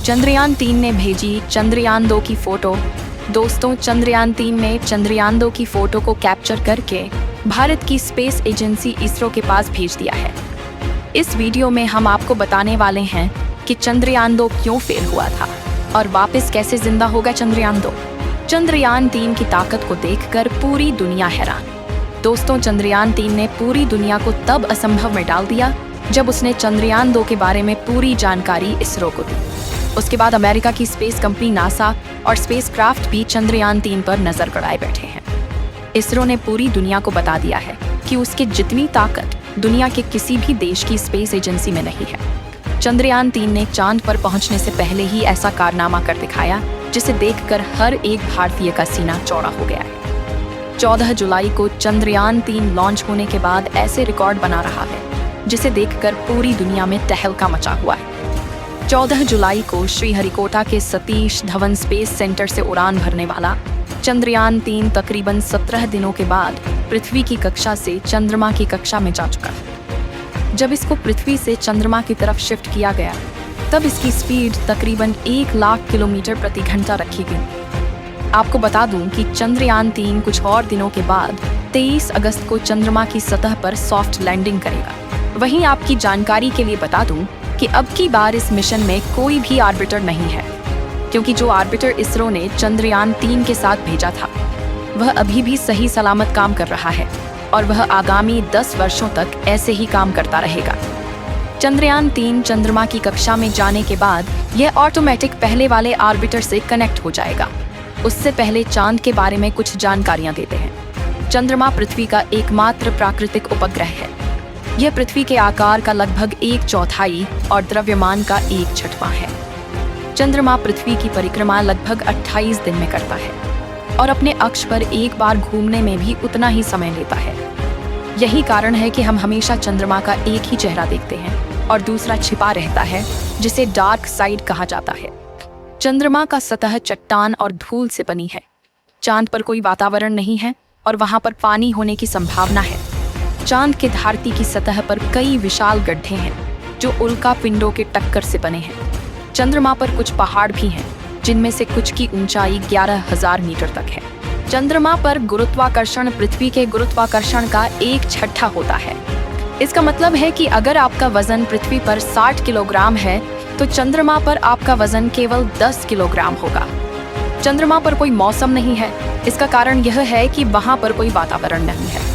चंद्रयान-3 ने भेजी चंद्रयान-2 की फोटो। दोस्तों, चंद्रयान-3 ने चंद्रयान-2 की फोटो को कैप्चर करके भारत की स्पेस एजेंसी इसरो के पास भेज दिया है। इस वीडियो में हम आपको बताने वाले हैं कि चंद्रयान-2 क्यों फेल हुआ था और वापस कैसे जिंदा होगा चंद्रयान-2। चंद्रयान-3 की ताकत को देखकर पूरी दुनिया हैरान। दोस्तों, चंद्रयान-3 ने पूरी दुनिया को तब असंभव में डाल दिया जब उसने चंद्रयान-2 के बारे में पूरी जानकारी इसरो को दी। उसके बाद अमेरिका की स्पेस कंपनी नासा और स्पेसक्राफ्ट भी चंद्रयान-3 पर नजर गड़ाए बैठे हैं। इसरो ने पूरी दुनिया को बता दिया है कि उसकी जितनी ताकत दुनिया के किसी भी देश की स्पेस एजेंसी में नहीं है। चंद्रयान-3 ने चांद पर पहुंचने से पहले ही ऐसा कारनामा कर दिखाया जिसे देखकर हर एक भारतीय का सीना चौड़ा हो गया है। 14 जुलाई को चंद्रयान-3 लॉन्च होने के बाद ऐसे रिकॉर्ड बना रहा है जिसे देखकर पूरी दुनिया में तहलका मचा हुआ है। 14 जुलाई को श्रीहरिकोटा के सतीश धवन स्पेस सेंटर से उड़ान भरने वाला चंद्रयान-3 तकरीबन 17 दिनों के बाद पृथ्वी की कक्षा से चंद्रमा की कक्षा में जा चुका है। जब इसको पृथ्वी से चंद्रमा की तरफ शिफ्ट किया गया तब इसकी स्पीड तकरीबन 1 लाख किलोमीटर प्रति घंटा रखी गई। आपको बता दूं कि चंद्रयान-3 कुछ और दिनों के बाद 23 अगस्त को चंद्रमा की सतह पर सॉफ्ट लैंडिंग करेगा। वहीं आपकी जानकारी के लिए बता दूं कि अब की बार इस मिशन में कोई भी ऑर्बिटर नहीं है, क्योंकि जो ऑर्बिटर इसरो ने चंद्रयान-3 के साथ भेजा था वह अभी भी सही सलामत काम कर रहा है और वह आगामी 10 वर्षों तक ऐसे ही काम करता रहेगा। चंद्रयान-3 चंद्रमा की कक्षा में जाने के बाद यह ऑटोमेटिक पहले वाले ऑर्बिटर से कनेक्ट हो जाएगा। उससे पहले चांद के बारे में कुछ जानकारियां देते हैं। चंद्रमा पृथ्वी का एकमात्र प्राकृतिक उपग्रह है। यह पृथ्वी के आकार का लगभग 1/4 और द्रव्यमान का 1/6 है। चंद्रमा पृथ्वी की परिक्रमा लगभग 28 दिन में करता है और अपने अक्ष पर एक बार घूमने में भी उतना ही समय लेता है। यही कारण है कि हम हमेशा चंद्रमा का एक ही चेहरा देखते हैं और दूसरा छिपा रहता है, जिसे डार्क साइड कहा जाता है। चंद्रमा का सतह चट्टान और धूल से बनी है। चांद पर कोई वातावरण नहीं है और वहां पर पानी होने की संभावना है। चांद के धरती की सतह पर कई विशाल गड्ढे हैं जो उल्का पिंडों के टक्कर से बने हैं। चंद्रमा पर कुछ पहाड़ भी हैं जिनमें से कुछ की ऊंचाई 11,000 मीटर तक है। चंद्रमा पर गुरुत्वाकर्षण पृथ्वी के गुरुत्वाकर्षण का 1/6 होता है। इसका मतलब है कि अगर आपका वजन पृथ्वी पर 60 किलोग्राम है तो चंद्रमा पर आपका वजन केवल 10 किलोग्राम होगा। चंद्रमा पर कोई मौसम नहीं है। इसका कारण यह है कि वहां पर कोई वातावरण नहीं है।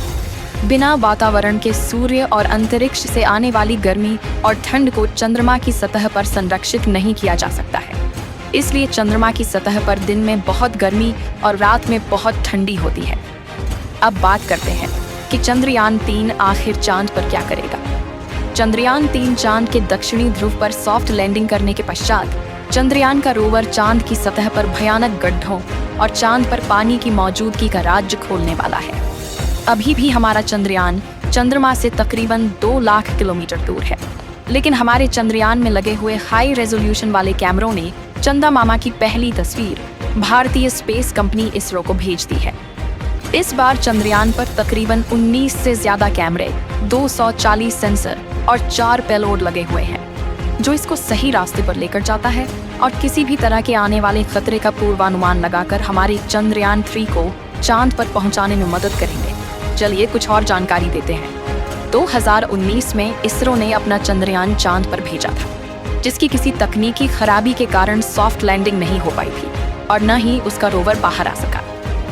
बिना वातावरण के सूर्य और अंतरिक्ष से आने वाली गर्मी और ठंड को चंद्रमा की सतह पर संरक्षित नहीं किया जा सकता है। इसलिए चंद्रमा की सतह पर दिन में बहुत गर्मी और रात में बहुत ठंडी होती है। अब बात करते हैं कि चंद्रयान-3 आखिर चांद पर क्या करेगा। चंद्रयान-3 चांद के दक्षिणी ध्रुव पर सॉफ्ट लैंडिंग करने के पश्चात चंद्रयान का रोवर चांद की सतह पर भयानक गड्ढों और चांद पर पानी की मौजूदगी का राज खोलने वाला है। अभी भी हमारा चंद्रयान चंद्रमा से तकरीबन 2 लाख किलोमीटर दूर है, लेकिन हमारे चंद्रयान में लगे हुए हाई रेजोल्यूशन वाले कैमरों ने चंदा मामा की पहली तस्वीर भारतीय स्पेस कंपनी इसरो को भेज दी है। इस बार चंद्रयान पर तकरीबन 19 से ज्यादा कैमरे, 240 सेंसर और 4 पेलोड लगे हुए हैं, जो इसको सही रास्ते पर लेकर जाता है और किसी भी तरह के आने वाले खतरे का पूर्वानुमान लगाकर हमारे चंद्रयान-3 को चांद पर पहुंचाने में मदद करेंगे। चलिए कुछ और जानकारी देते हैं। 2019 में इसरो ने अपना चंद्रयान चांद पर भेजा था, जिसकी किसी तकनीकी खराबी के कारण सॉफ्ट लैंडिंग नहीं हो पाई थी और न ही उसका रोवर बाहर आ सका।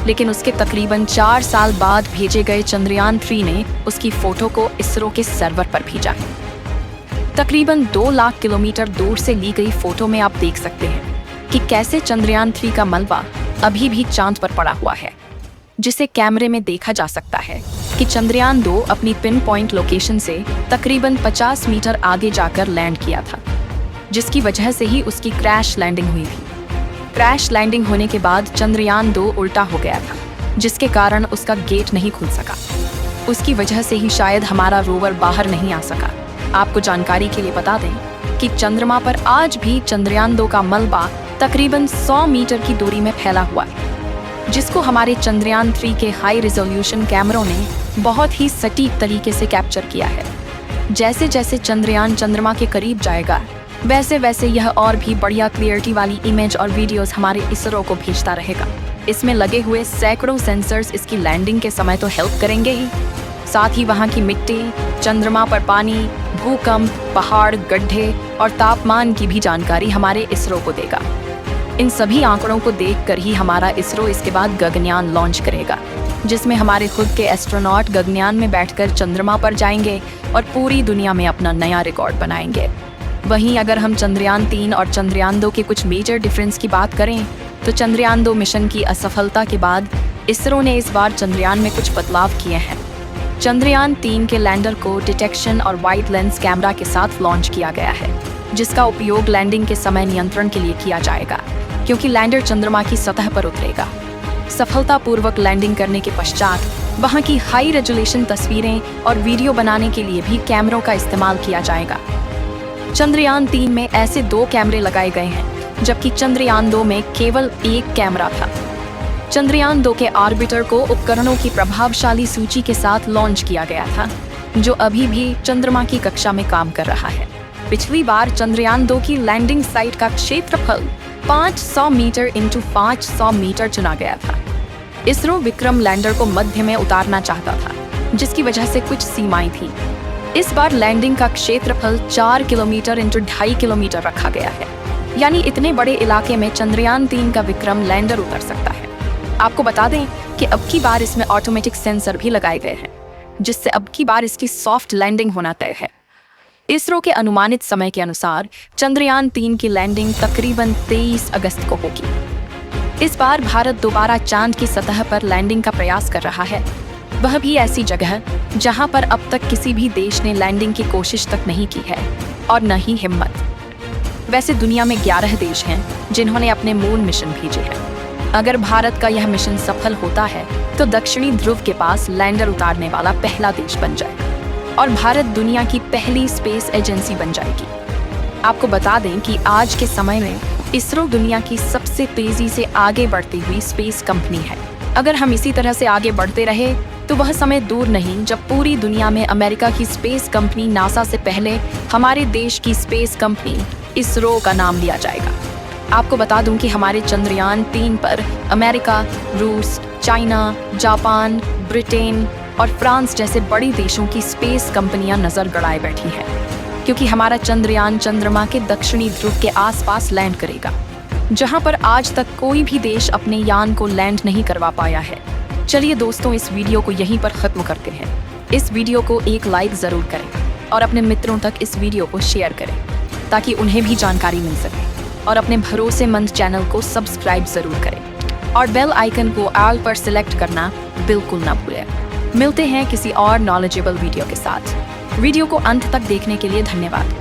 लेकिन उसके तकरीबन 4 साल बाद भेजे गए चंद्रयान-3 ने उसकी फोटो को इसरो के सर्वर पर भेजा है। तकरीबन 2 लाख किलोमीटर दूर से ली गई फोटो में आप देख सकते हैं कि कैसे चंद्रयान-3 का मलबा अभी भी चांद पर पड़ा हुआ है, जिसे कैमरे में देखा जा सकता है कि चंद्रयान-2 अपनी पिन पॉइंट लोकेशन से तकरीबन 50 मीटर आगे जाकर लैंड किया था, जिसकी वजह से ही उसकी क्रैश लैंडिंग हुई थी। क्रैश लैंडिंग होने के बाद चंद्रयान-2 उल्टा हो गया था, जिसके कारण उसका गेट नहीं खुल सका। उसकी वजह से ही शायद हमारा रोवर बाहर नहीं आ सका। आपको जानकारी के लिए बता दें कि चंद्रमा पर आज भी चंद्रयान-2 का मलबा तकरीबन 100 मीटर की दूरी में फैला हुआ है, जिसको हमारे चंद्रयान-3 के हाई रिजोल्यूशन कैमरों ने बहुत ही सटीक तरीके से कैप्चर किया है। जैसे जैसे चंद्रयान चंद्रमा के करीब जाएगा, वैसे वैसे यह और भी बढ़िया क्लियरिटी वाली इमेज और वीडियोस हमारे इसरो को भेजता रहेगा। इसमें लगे हुए सैकड़ों सेंसर्स इसकी लैंडिंग के समय तो हेल्प करेंगे ही, साथ ही वहाँ की मिट्टी, चंद्रमा पर पानी, भूकंप, पहाड़, गड्ढे और तापमान की भी जानकारी हमारे इसरो को देगा। इन सभी आंकड़ों को देखकर ही हमारा इसरो इसके बाद गगनयान लॉन्च करेगा, जिसमें हमारे खुद के एस्ट्रोनॉट गगनयान में बैठकर चंद्रमा पर जाएंगे और पूरी दुनिया में अपना नया रिकॉर्ड बनाएंगे। वहीं अगर हम चंद्रयान 3 और चंद्रयान 2 के कुछ मेजर डिफरेंस की बात करें तो चंद्रयान 2 मिशन की असफलता के बाद इसरो ने इस बार चंद्रयान में कुछ बदलाव किए हैं। चंद्रयान 3 के लैंडर को डिटेक्शन और वाइड लेंस कैमरा के साथ लॉन्च किया गया है, जिसका उपयोग लैंडिंग के समय नियंत्रण के लिए किया जाएगा, क्योंकि लैंडर चंद्रमा की सतह पर उतरेगा। सफलतापूर्वक लैंडिंग करने के पश्चात वहां की हाई रेजोल्यूशन तस्वीरें और वीडियो बनाने के लिए भी कैमरों का इस्तेमाल किया जाएगा। चंद्रयान 3 में ऐसे 2 कैमरे लगाए गए हैं, जबकि चंद्रयान 2 में केवल 1 कैमरा था। चंद्रयान 2 के ऑर्बिटर को उपकरणों की प्रभावशाली सूची के साथ लॉन्च किया गया था, जो अभी भी चंद्रमा की कक्षा में काम कर रहा है। पिछली बार चंद्रयान 2 की लैंडिंग साइट का क्षेत्रफल 500 मीटर इंटू 500 मीटर चुना गया था। इसरो विक्रम लैंडर को मध्य में उतारना चाहता था, जिसकी वजह से कुछ सीमाएं थी। इस बार लैंडिंग का क्षेत्रफल 4 किलोमीटर इंटू 2.5 किलोमीटर रखा गया है, यानी इतने बड़े इलाके में चंद्रयान 3 का विक्रम लैंडर उतर सकता है। आपको बता दें कि अब की बार इसमें ऑटोमेटिक सेंसर भी लगाए गए हैं, जिससे अब की बार इसकी सॉफ्ट लैंडिंग होना तय है। इसरो के अनुमानित समय के अनुसार चंद्रयान 3 की लैंडिंग तकरीबन 23 अगस्त को होगी। इस बार भारत दोबारा चांद की सतह पर लैंडिंग का प्रयास कर रहा है, वह भी ऐसी जगह जहां पर अब तक किसी भी देश ने लैंडिंग की कोशिश तक नहीं की है और न ही हिम्मत। वैसे दुनिया में 11 देश हैं जिन्होंने अपने मून मिशन भेजे हैं। अगर भारत का यह मिशन सफल होता है तो दक्षिणी ध्रुव के पास लैंडर उतारने वाला पहला देश बन जाएगा और भारत दुनिया की पहली स्पेस एजेंसी बन जाएगी। आपको बता दें कि आज के समय में इसरो दुनिया की सबसे तेजी से आगे बढ़ती हुई स्पेस कंपनी है। अगर हम इसी तरह से आगे बढ़ते रहे तो वह समय दूर नहीं जब पूरी दुनिया में अमेरिका की स्पेस कंपनी नासा से पहले हमारे देश की स्पेस कंपनी इसरो का नाम लिया जाएगा। आपको बता दूं कि हमारे चंद्रयान 3 पर अमेरिका, रूस, चाइना, जापान, ब्रिटेन और फ्रांस जैसे बड़े देशों की स्पेस कंपनियां नजर गड़ाए बैठी हैं, क्योंकि हमारा चंद्रयान चंद्रमा के दक्षिणी ध्रुव के आसपास लैंड करेगा, जहां पर आज तक कोई भी देश अपने यान को लैंड नहीं करवा पाया है। चलिए दोस्तों, इस वीडियो को यहीं पर खत्म करते हैं। इस वीडियो को एक लाइक जरूर करें और अपने मित्रों तक इस वीडियो को शेयर करें, ताकि उन्हें भी जानकारी मिल सके। और अपने भरोसेमंद चैनल को सब्सक्राइब जरूर करें और बेल आइकन को ऑल पर सिलेक्ट करना बिल्कुल ना भूलें। मिलते हैं किसी और नॉलेजेबल वीडियो के साथ। वीडियो को अंत तक देखने के लिए धन्यवाद।